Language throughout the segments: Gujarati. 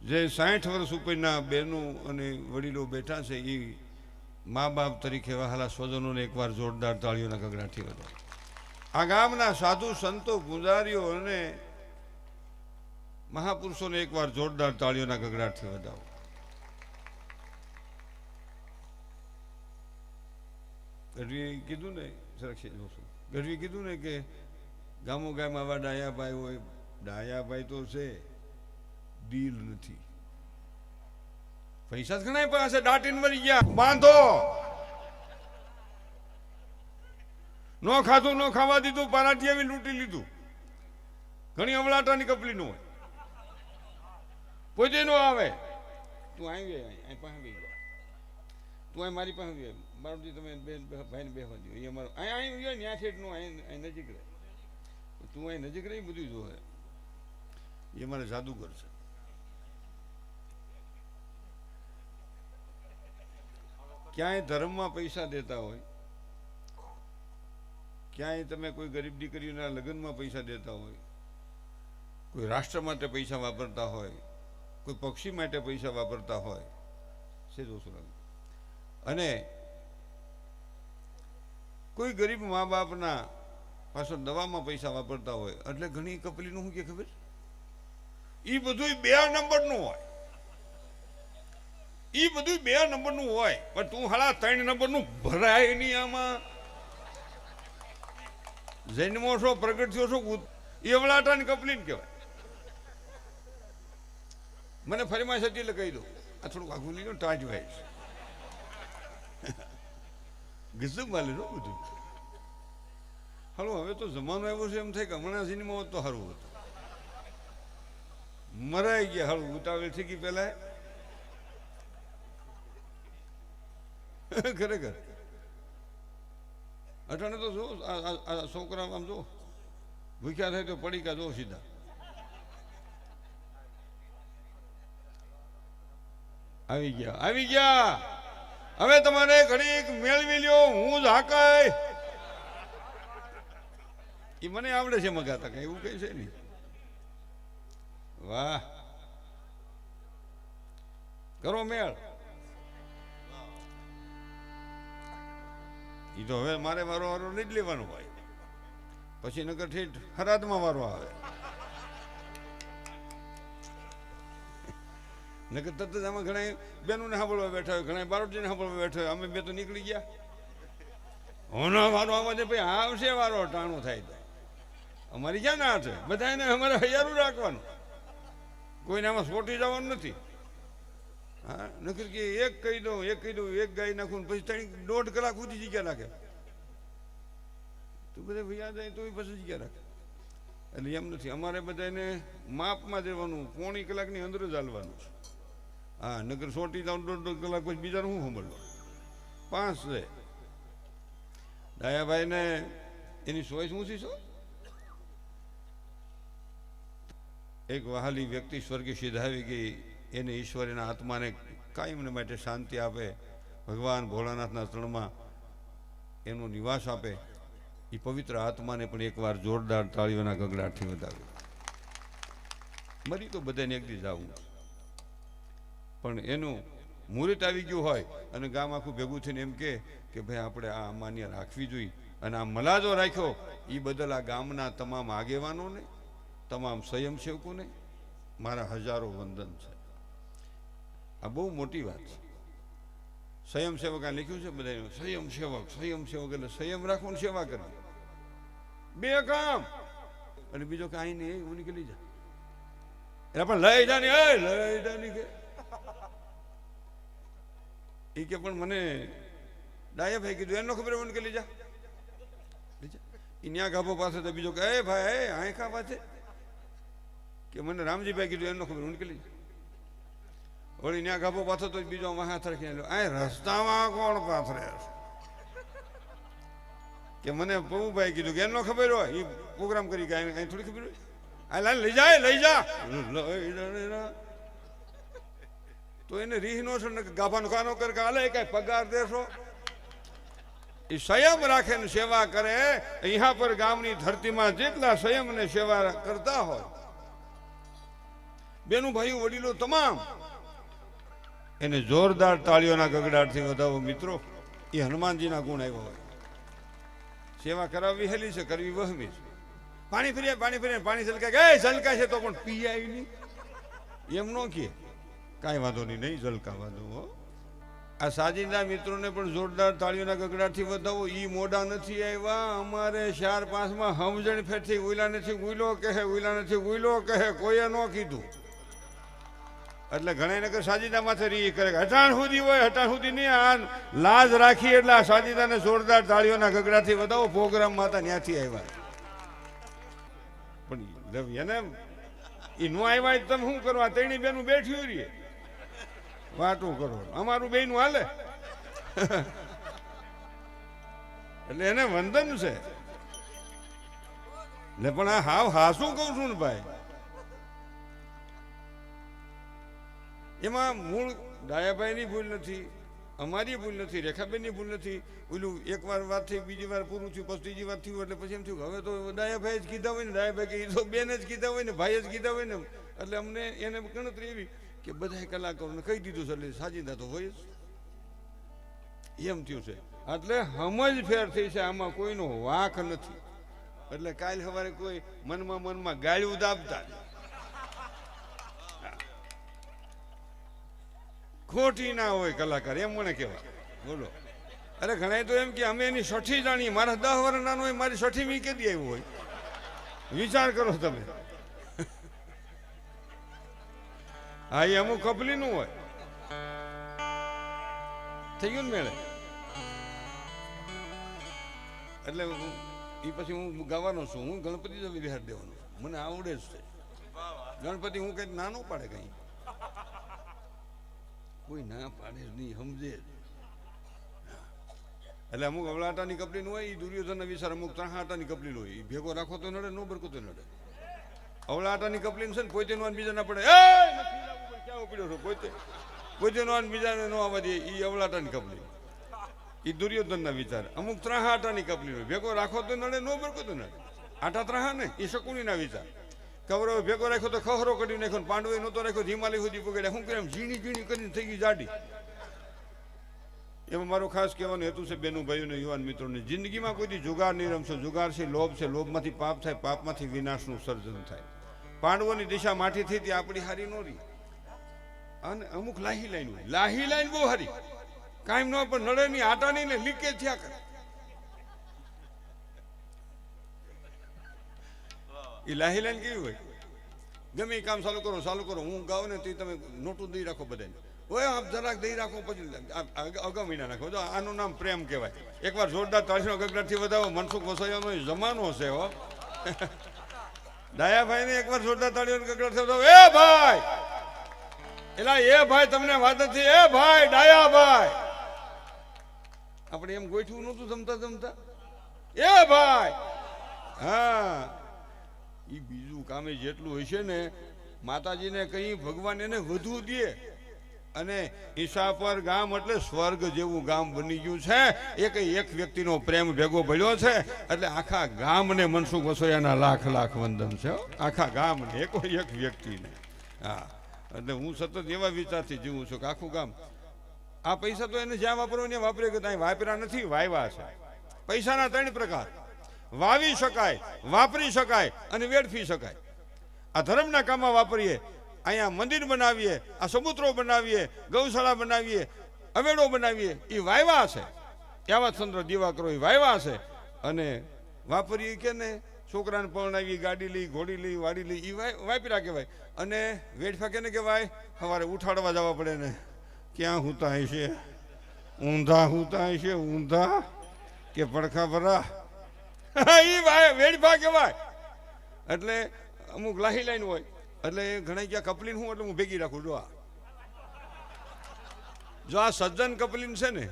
જે 60 વર્ષ ઉપરના બહેનો અને વડીલો બેઠા છે એ મા બાપ તરીકે વહાલા સ્વજનોને એકવાર જોરદાર તાળીઓના ગગડાથી વધારે. આ ગામના સાધુ સંતો પૂજારીઓ અને મહાપુરુષોને એકવાર જોરદાર તાળીઓના ગગડાટથી વધાવો. ગઢવીએ કીધું ને ગઢવી કીધું ને કે ગામો ગામ આવા ડાયાભાઈ હોય. ડાયાભાઈ તો છે, દિલ નથી. પૈસા ઘણા પાસે દાટીને મરી ગયા. બાંધો નો ખાધું નો ખાવા દીધું, પારાઠી આવી લૂંટી લીધું. ઘણી અવળાટાની કપલી નું હોય, પોતે નો આવે. તું આવી અહીં પાસે ગયા, તું અહીં મારી પાસે બારોજી તમે ભાઈને બેસવા દો. એ અમારો અહીં હોય ને આ છેટ નું અહીં નજીક રહે. તું અહીં નજીક રહી બધું જોવે. એ મારે જાદુગર છે. ક્યાંય ધર્મમાં પૈસા દેતા હોય, ક્યાંય તમે કોઈ ગરીબ દીકરીઓના લગ્નમાં પૈસા દેતા હોય, કોઈ રાષ્ટ્ર માટે પૈસા વાપરતા હોય, કોઈ પક્ષી માટે પૈસા વાપરતા હોય છે દોસ્તો, અને કોઈ ગરીબ મા બાપના પાછળ દવામાં પૈસા વાપરતા હોય, એટલે ઘણી કપલીનું શું કે ખબર, એ બધું 2 નંબરનું હોય. એ બધું 2 નંબરનું હોય, પણ તું હાલા 3 નંબરનું ભરાય નહીં. આમાં જન્મો છો, પ્રગટ થયો છો, એ અવળાટાની કપલીને કહેવાય. મને ફરીમાં સતી એટલે કહી દઉં, આ થોડુંક આઘું લીધું ટાંચ વાઈશ ગીસું માલી નો બધું. હાલો હવે તો જમાનો આવ્યો છે, એમ થાય કે હમણાં સિનેમા હોત તો સારું હતું. મરાઈ ગયા હાલું ઉતાવળ થઈ ગઈ પેલા ખરેખર. અટાણે તો જો આ છોકરા આમ જો ભૂખ્યા થાય તો પડીકા જો સીધા. આવી ગયા આવી ગયા. હવે તમારે ઘડીક મેળવી લ્યો. હું જ હાકાય એ મને આવડે છે મગાતા, કઈ એવું કઈ છે નહીં. વાહ, કરો મેળ. એ તો હવે મારે વારો નહીં જ લેવાનો હોય, પછી નકર ઠેઠ હરાદમાં વારો આવે. નકર તરત જ આમાં ઘણા બેનોને સાંભળવા બેઠા હોય, ઘણા બારોટજીને સાંભળવા બેઠા હોય. અમે બે તો નીકળી ગયા. હોનો વારો આવવા દે ભાઈ, આવશે વારો ટાણું થાય તો. અમારી ક્યાં ના છે, બધાને અમારે હૈયારું રાખવાનું, કોઈને આમાં સોટી જવાનું નથી. હા, નકર કે એક કહી દઉં એક ગાય નાખું પછી 1.5 કલાક સુધી જગ્યા નાખે. તો બધા ભૈયા જાય તો પછી જગ્યા રાખે. એટલે એમ નથી, અમારે બધાને માપમાં દેવાનું, 1.5 કલાકની અંદર જ હાલવાનું છે. હા, નકર સોટી જાવ 1.5 કલાક પછી બીજાનું શું સાંભળવા. 5 છે ડાયાભાઈને એની ચોઈસ શું છે. એક વહાલી વ્યક્તિ સ્વર્ગે સિધાવી ગઈ, એને ઈશ્વરના આત્માને કાયમને માટે શાંતિ આપે, ભગવાન ભોળાનાથના ચરણમાં એનો નિવાસ આપે. એ પવિત્ર આત્માને પણ એકવાર જોરદાર તાળીઓના ગગડાટથી વધાવે. મરી તો બધાને એક દી જવું, પણ એનું મુહૂર્ત આવી ગયું હોય અને ગામ આખું ભેગું થઈને એમ કે ભાઈ આપણે આ માન્ય રાખવી જોઈએ, અને આ મલાજો રાખ્યો, એ બદલ આ ગામના તમામ આગેવાનોને, તમામ સ્વયંસેવકોને મારા હજારો વંદન છે. આ બહુ મોટી વાત છે. સ્વયંસેવક આ લખ્યું છે બધાને, સ્વયંસેવક એટલે સંયમ રાખવો ને સેવા કરવી, 2 કામ. અને બીજો કે આઈ નહીં હું નીકળી જા, એટલે પણ લઈ જાની કે એ કે પણ મને ડાયાભાઈ કીધું એનો ખબર મને નીકળી જા. એ ન્યા ગાભો પાસે તો બીજો કે ભાઈ અહીં ખા પાસે કે મને રામજીભાઈ કીધું એનો ખબર હું નીકળી જા. વળી ન્યા ગાભો પાથો તો બીજો મહાથર ખેલો આ રસ્તામાં કોણ પાથરે કે મને પવુભાઈ કીધું કે એનો ખબર હોય, એ પ્રોગ્રામ કરી કે અહીં થોડી ખબર હોય. આ લઈ જા તો એને રીહ નો છે ને ગાભાનો કાનો કર કે હાલે કઈ પગાર દેશો. એ સંયમ રાખે ને સેવા કરે. અહીંયા પર ગામની ધરતીમાં જેટલા સંયમને સેવા કરતા હોય બેનું ભાઈઓ વડીલો તમામ એને જોરદાર તાળીઓના ગગડાટથી વધાવો મિત્રો. એ હનુમાનજીના ગુણ આવ્યા હોય. સેવા કરાવવી હેલી છે, કરવી વહમી છે. પાણી ફર્યા પાણી છલકાય છલકાય છે તો પણ પી આવી નહીં એમ ન કહે. કાંઈ વાંધો નહીં ઝલકાવા દો. આ સાજીના મિત્રોને પણ જોરદાર તાળીઓના ગગડાટથી વધાવો. ઈ મોડા નથી આવ્યા. અમારે 4-5માં સમજણ ફેરથી ઉઈલા નથી ઉઈલો કહે, ઉઈલા નથી ઉઈલો કહે, કોઈએ ન કીધું. એટલે ઘણા નગર સાજીદા માથે રી કરે, હટાણ સુધી હોય, હટાણ સુધી નહીં. આ લાજ રાખી એટલે આ સાજીદાને જોરદાર તાળીઓના ગગડાથી વધાવો. પ્રોગ્રામ માતા ત્યાંથી આવ્યા. પણ એને એ નો આવ્યા તમે શું કરવા? તેની બેનું બેઠ્યું રહીએ વાતું કરો. અમારું બેનું હાલે એટલે એને વંદન છે. એટલે પણ આ હાસું કહું છું ને ભાઈ, એમાં મૂળ ડાયાભાઈની ભૂલ નથી, અમારી ભૂલ નથી, રેખાબેનની ભૂલ નથી. ઓલું એકવાર વાત થઈ, બીજી વાર પૂરું થયું, પછી ત્રીજી વાર થયું એટલે પછી એમ થયું હવે તો ડાયાભાઈ જ કીધા હોય ને, ડાયાભાઈ કે તો બેન જ કીધા હોય ને, ભાઈ જ કીધા હોય ને. એટલે અમને એને ગણતરી એવી કે બધા કલાકારોને કહી દીધું છે એટલે સાજીદા તો હોય જ એમ થયું છે. એટલે સમજ ફેર થઈ છે, આમાં કોઈનો વાંક નથી. એટલે કાલ સવારે કોઈ મનમાં ગાળ્યું દાબતા ખોટી ના હોય કલાકાર, એમ મને કહેવાય. બોલો. અરે ઘણા તો એમ કે અમે એની 60 જાણીએ. મારા 10 વર્ષ નાનો હોય, મારી 60 મી કેદી આવ્યું હોય? વિચાર કરો તમે. હા, એ અમુક કપલીનું હોય. થઈ ગયું ને મેળે. એટલે એ પછી હું ગાવાનો છું. હું ગણપતિ જ વિહાર દેવાનો છું. મને આવડે જ છે ગણપતિ. હું કઈ નાનો પાડે કઈ, કોઈ ના પાડે જ નહીં, સમજે. એટલે અમુક અવળાટાની કપલીનું હોય, એ દુર્યોધનના વિચાર અમુક ત્રાહાટાની કપલીનું હોય. એ ભેગો રાખો તો નડે, નો બરકો તો નડે. અવળાટાની કપલીનું છે ને પોતે નો બીજા ના પડે. ક્યાં પડ્યો છો? પોતે નો બીજાને નો આવવા દે. એ અવળાટાની કપલી, એ દુર્યોધનના વિચાર. અમુક ત્રાહાટાની કપલી હોય, ભેગો રાખો તો નડે, નો બરકો તો નડે. આટા ત્રાહા ને એ શકુનીના વિચાર. કૌરવે ભેગો રાખ્યો તો ખહરો કરી નાખ્યો, પાંડવે નહોતો રાખ્યો હિમાલય સુધી પકડ્યા. શું કરે? એમ ઝીણી કરીને થઈ ગઈ જાડી. એમાં મારો ખાસ કહેવાનો હેતુ છે બેનું ભાઈઓને, યુવાન મિત્રોને, જિંદગીમાં કોઈ જુગાર નહીં રમશો. જુગાર છે લોભ છે, લોભમાંથી પાપ થાય, પાપમાંથી વિનાશનું સર્જન થાય. પાંડવોની દિશા માઠી થઈ હતી, આપણી હારી નો રહી. અને અમુક લાહી લાઈન હોય, લાહી લાઈન બહુ હારી, કાયમ ન પણ નડે નહીં, આટા નહીં ને લીકેજ થયા કરે. એ લાહી લાઈન કેવી હોય? ગમે કામ ચાલુ કરો. હું ગાઉં ને તે તમે નોટું દઈ રાખો બધાને. ઓય આપ જરાક દઈ રાખો, પછી અગાઉ મહિના નાખો. જો આનું નામ પ્રેમ કહેવાય. એકવાર જોરદાર તાળીનો ગગડાટથી વધાવો. મનસુખ વસાયાનો જમાનો છે હો. ડાયાભાઈ ને એકવાર જોરદાર તાળીનો ગગડાટથી વધાવો. એ ભાઈ, એલા એ ભાઈ તમને વાત નથી. એ ભાઈ ડાયાભાઈ, આપણે એમ ગોઠવું નહોતું જમતા. એ ભાઈ, હા, એ બીજું કામે જેટલું હોય છે ને, માતાજીને કઈ ભગવાન એને વધુ દે. અને ઈશાપર ગામ એટલે સ્વર્ગ જેવું ગામ બની ગયું છે. એક વ્યક્તિનો પ્રેમ ભેગો ભળ્યો છે એટલે આખા ગામને મનસુખ વસોયાના લાખ લાખ વંદન છે. આખા ગામને, એક વ્યક્તિને. હા, એટલે હું સતત એવા વિચારથી જીવું છું કે આખું ગામ. આ પૈસા તો એને જ્યાં વાપરવા ત્યાં વાપરે કે ત્યાં વાપર્યા નથી, વાવ્યા છે. પૈસાના 3 પ્રકાર: વાવી શકાય, વાપરી શકાય અને વેડફી શકાય. આ ધર્મના કામમાં વાપરીએ. અહીંયા મંદિર બનાવીએ, આ સબૂતરો બનાવીએ, ગૌશાળા બનાવીએ, અવેડો બનાવીએ, એ વાવ્યા છે. યાવતચંદ્ર દિવાકરો એ વાવ્યા છે. અને વાપરીએ કે ને, છોકરાને પરણાવી, ગાડી લઈ, ઘોડી લઈ, વાડી લઈ, એ વાપર્યા કહેવાય. અને વેડફા કેને કહેવાય? સવારે ઉઠાડવા જવા પડે ને, ક્યાં હુતા હશે? ઊંધા હુતા હશે, ઊંધા કે પડખા ભરા, એ વેડફા કહેવાય. એટલે અમુક લાહી લાઈન હોય. એટલે ઘણા ક્યાં કપલીન હું એટલે હું ભેગી રાખું. જો આ સજ્જન કપલીન છે ને,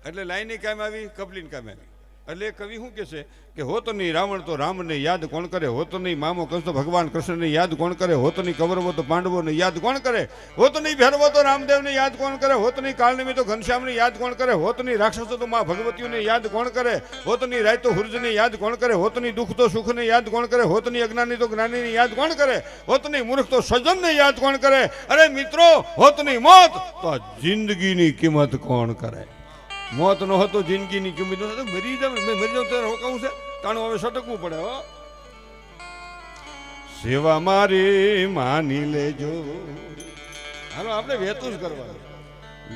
એટલે લાઈની કામ આવી, કપલીન કામ આવી. એટલે કવિ શું કે છે કે હોત નહીં રાવણ તો રામને યાદ કોણ કરે, હોત નહીં મામો કંસ તો ભગવાન કૃષ્ણને યાદ કોણ કરે, હોત નહીં કૌરવો તો પાંડવોને યાદ કોણ કરે, હોત નહીં ભૈરવો તો રામદેવને યાદ કોણ કરે, હોત નહીં કાળનેમી તો ઘનશ્યામને યાદ કોણ કરે, હોત નહીં રાક્ષસો તો માં ભગવતીઓને યાદ કોણ કરે, હોત નહીં રાય તો હુરજને યાદ કોણ કરે, હોત નહીં દુઃખ તો સુખને યાદ કોણ કરે, હોત નહીં અજ્ઞાની તો જ્ઞાનીને યાદ કોણ કરે, હોત નહીં મૂર્ખ તો સજ્જનને યાદ કોણ કરે, અરે મિત્રો હોત નહીં મોત તો જિંદગીની કિંમત કોણ કરે. મોત ન હતો જિંદગીની કિંમત મરી જાવ, મરી જાવ ત્યારે રોકાવું છે તાણું હવે સટકવું પડે. હો સેવા મારી માની લેજો. હાલો આપણે વેતું જ કરવાનું.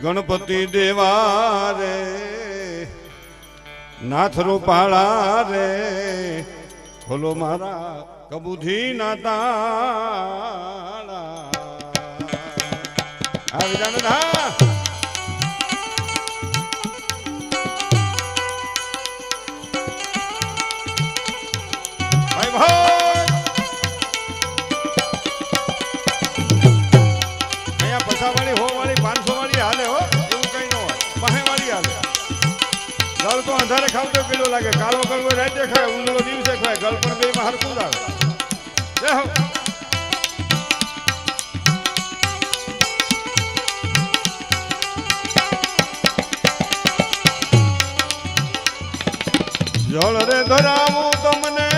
ગણપતિ દેવા રે નાથ રૂપાળા રે ખોલો મારા કબૂધી ના તાળા. આ વિધાન હા અહીંયા પસાવાળી 100 વાળી 500 વાળી હાલે. હો એવું કઈ ન હોય, 5 વાળી હાલે. ગળ તો અંધારે ખાવ તો પેલો લાગે, કાળો ગળ રાતે ખાય, ઉંદરો દિવસે ખાય, ગળ પણ બે માં હરખું જ આવે. જળ રે ધરાવું તમને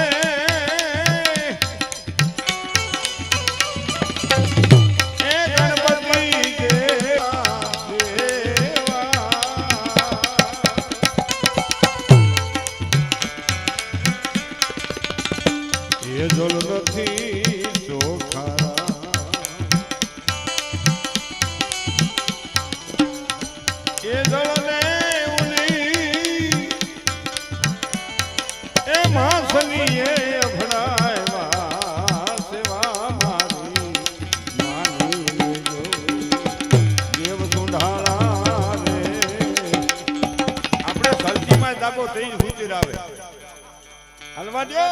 હલવા દો,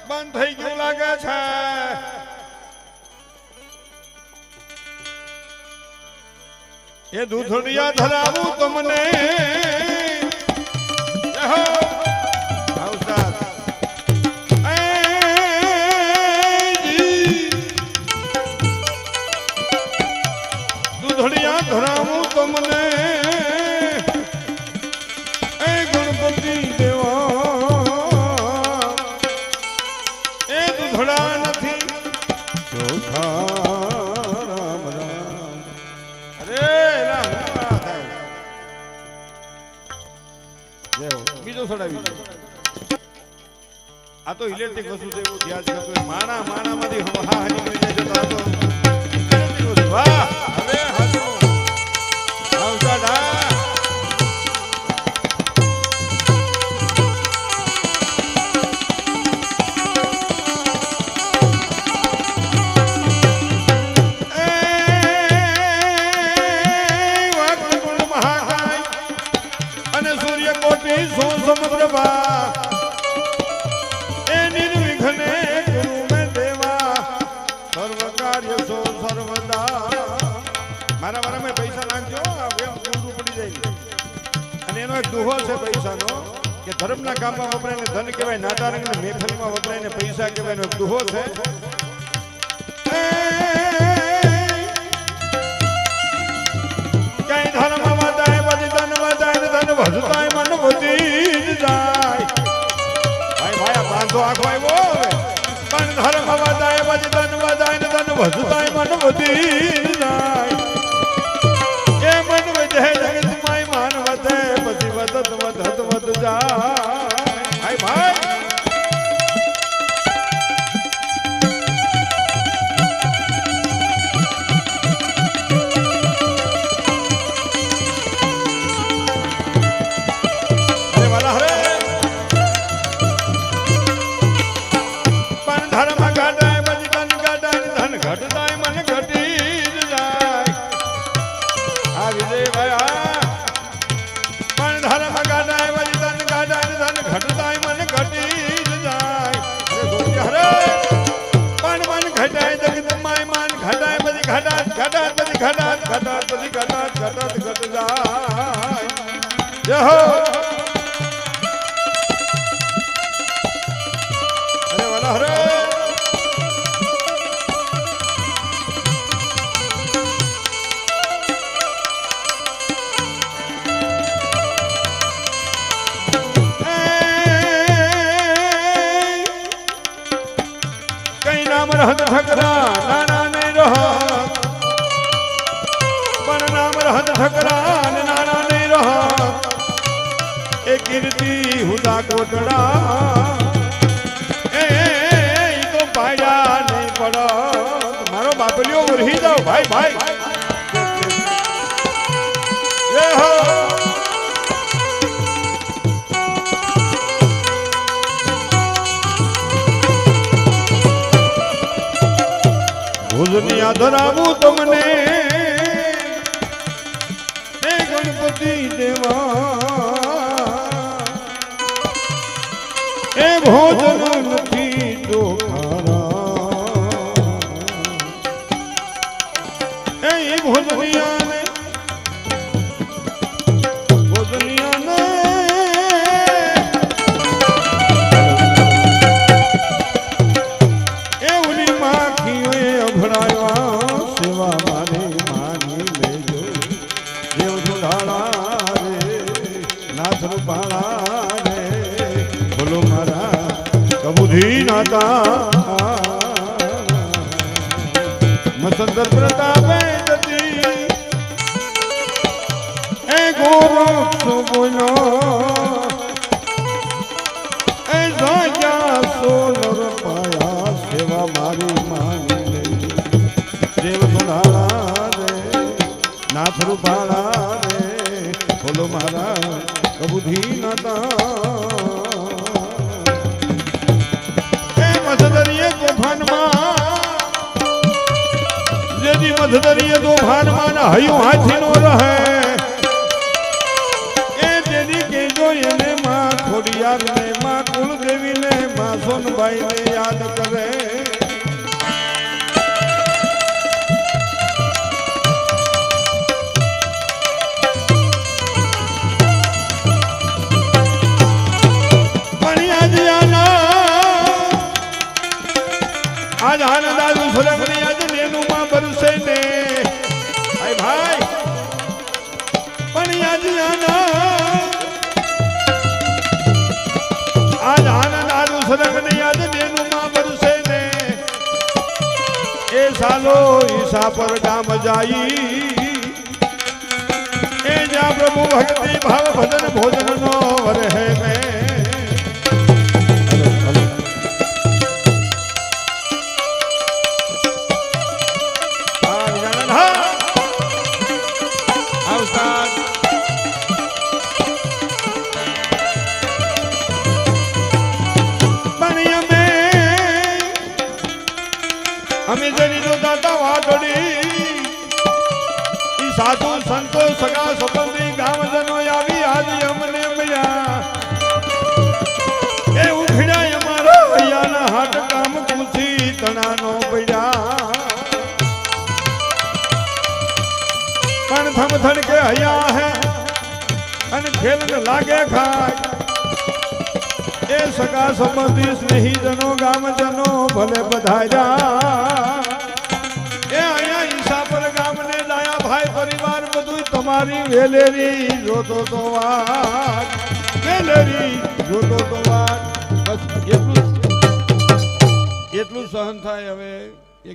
બંધ થઈ ગયું લાગે છે. એ દૂધડિયા ધરાવું તમને દૂધડિયા ધરાવું તમને એ ગણપતિ આ તો ઇલેક્ટ્રિક વસ્તુ છે, એવું ધ્યાન કરતો માણા માંથી હા નીકળી જાય તો આ તો ઇલેક્ટ્રિક વસ્તુ. વાહ હવે હાથો આવસાડા અને સૂર્યકોટી સો સમુદ્રભા મારા વારામાં પૈસા નાખજો, ઊંધું પડી જાય. અને એનો એક દુહો છે પૈસાનો કે ધર્મના કામમાં વપરાય ને ધન કહેવાય, નાટા રંગ ને મહેફલમાં વપરાય ને પૈસા કહેવાય. એનો એક દુહો છે. કઈ ધર્મ વધાય બધી ધન વધાય ને ધન વધતાય મન વધી જાય. ભાઈ આ બાંધો આખો આવ્યો. પણ ધર્મ વધાય બધી ધન વધાય ને ધન વધતાય મન વધી જાય. જગતમાં માન વધે પછી વધત વધત વધ જાય. ભાઈ પણ ધર્મ ઘટાય પછી ધન ઘટાય ધન ઘટતાય મન ઘટી જાય. આ વિજય ભાઈ પણ ધર્મ ઘટાય પછી ધન ઘટાય ધન ઘટતાય મન ઘટી જાય. પણ મન ઘટાય જગતમાં માન ઘટાય પછી ઘટાત ઘટાત પછી ઘટાત ઘટાત પછી ઘટાત ઘટાત ઘટ જાય. રહત ઠકરા નાના નહીં રહત પણ નામ રહત ઠકરા નાના નહીં રહત એ કીર્તિ હુદા કોટડા એ તો પાડ્યા નહીં પડત મારો બાપલીઓ ઉરહી જાવ ભાઈ ભાઈ જય હો ભુજની આધરાવું તમને હે ગણપતિ દેવા એ ભોજન નથી ચોખારા એ ભોજનિયાને ભોજનિયાને એ ઉની માખીઓએ અભડાયા સેવા મારી માની લેજો દેવ સુધાળા રે નાથ રૂપાળા રે બોલો મારા કબૂધી નાતા મસંદર પ્રતાપે જતી એ ગોરક્ષ બોલો એ જાગ્યા સોલર પાયા સેવા મારી માની લેજો દેવ સુધાળા રે નાથ રૂપાળા રે બોલો મારા કબૂધી નાતા મધદરીએ તો ભાનમાં હયું હાથી નો રહે એ તેની કેજો એને માં ખોડિયાર ને માં કુલદેવી ને માં સોનભાઈ ને યાદ કરે આજ આનંદાજુ સુલગની આજ નેનું માં બરસે ને ભાઈ ભાઈ પણ આજ આનંદાજુ સુલગની આજ નેનું માં બરસે ને એ સાલો ઈસા પર ગામ જાઈ એ જા પ્રભુ ભક્તિ ભાવ ભજન ભોજન નો વરહે મેં અમે જેની નો દાતા વાટડી ઈ સાધુ સંતો સગા સંબંધી ગામજનો આવી આજ અમને મળ્યા એ ઉખડ્યા અમારા ભૈયાના હાથ કામ કુસી તણાનો પડ્યા પણ થમ થડકે હૈયા હે અને ખેલ લાગે ખાય એ સગા સંબંધી સ્નેહીજનો ગામજનો ભલે બધાયા એ અહીંયા ઈસા પર ગામને લાયા ભાઈ પરિવાર બધું તમારી વેલેરી જોતો તો વાત વેલેરી જોતો તો વાત બસ એટલું સહન થાય હવે